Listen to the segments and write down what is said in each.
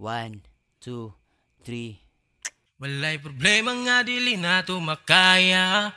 1, 2, 3. Walay problema nga dili nato makaya.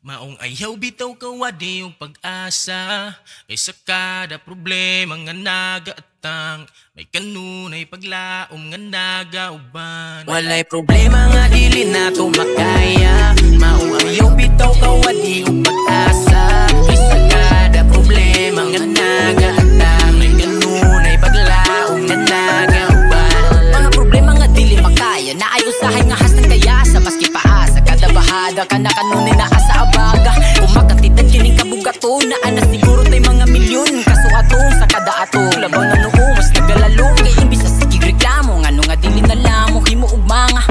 Maong ayaw bitaw kawadi yung pag-asa. Kay sa kada problema nga nagaatang, may kanunay paglaom nga nagauban. Walay problema nga dili nato makaya. Maong ayaw bitaw kawadi yung pag-asa. Kay sa kada problema nga nagaatang, may kanunay paglaom nga nagauban. Mga problema nga dili makaya, naayusahay nga hastang kaya sa maski paasa. Kada bahada ka na kanunay na asa abaga. Kumakantidad kining kabugato na anas siguro tay mga milyon. Kaso atong sa kada atong labang na noo mas nagalalo. Kay imbis sa sigig reklamo nga nga dili na lamo himo ug mga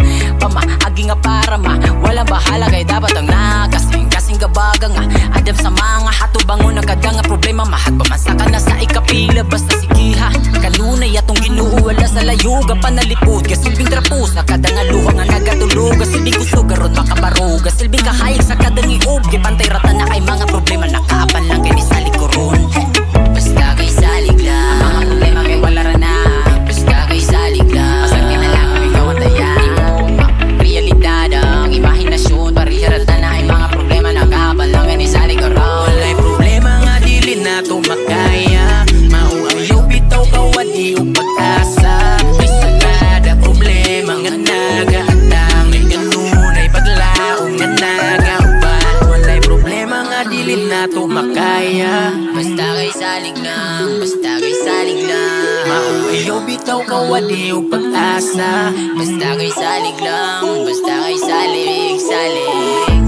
pamaagi nga para walang bahala kay dapat ang nakasing gabaga nga adam sa mga hatubangon ang kada nga problema mahagpamansa ka na sa ikapila basta sigiha. Kanunay atong Ginoo wala sa layuga panalipod ka silbing trapos na kada nga luha nga nagatulog silbing gusto garon makabaruga silbing kahayag sa kada ngiog kay pantay rata na kay mga problema nakaapan lang kay ni sa likuron. Basta kay salig lang ang mga problema kay wala ra na. Basta kay salig lang pasagdi na lang kay kawantayan realidad ang imahinasyon parihirata na ay mga problema nakaapan lang kay ni sa likuron. Walay problema nga dili nato makaya. Mauayaw bitaw kawadi og pag-asa. Kay sa kada problema nga nagaatang, may kanunay paglaom nga nagauban. Walay problema nga dili nato makaya. Basta kay salig lang, basta kay salig lang. Mauayaw bitaw kawadi og pag-asa. Basta kay salig lang, basta kay salig, salig.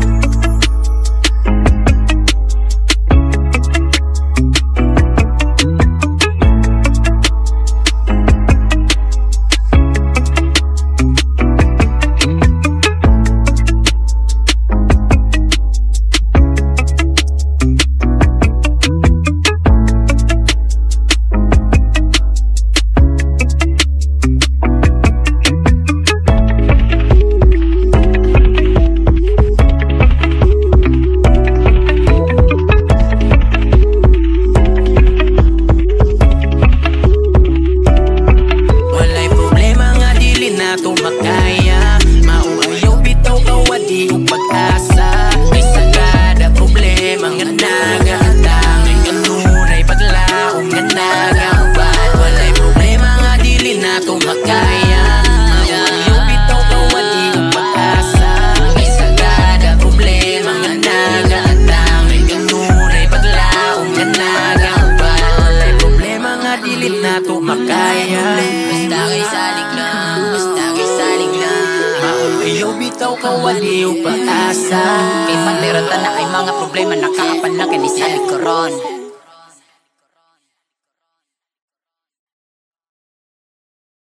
Nato makaya. Basta kay salig lang, basta kay salig lang. Mauayaw bitaw kawali o pag-asa. Kay panderata na ay mga problema nakaapan lang kay ni sa likuron.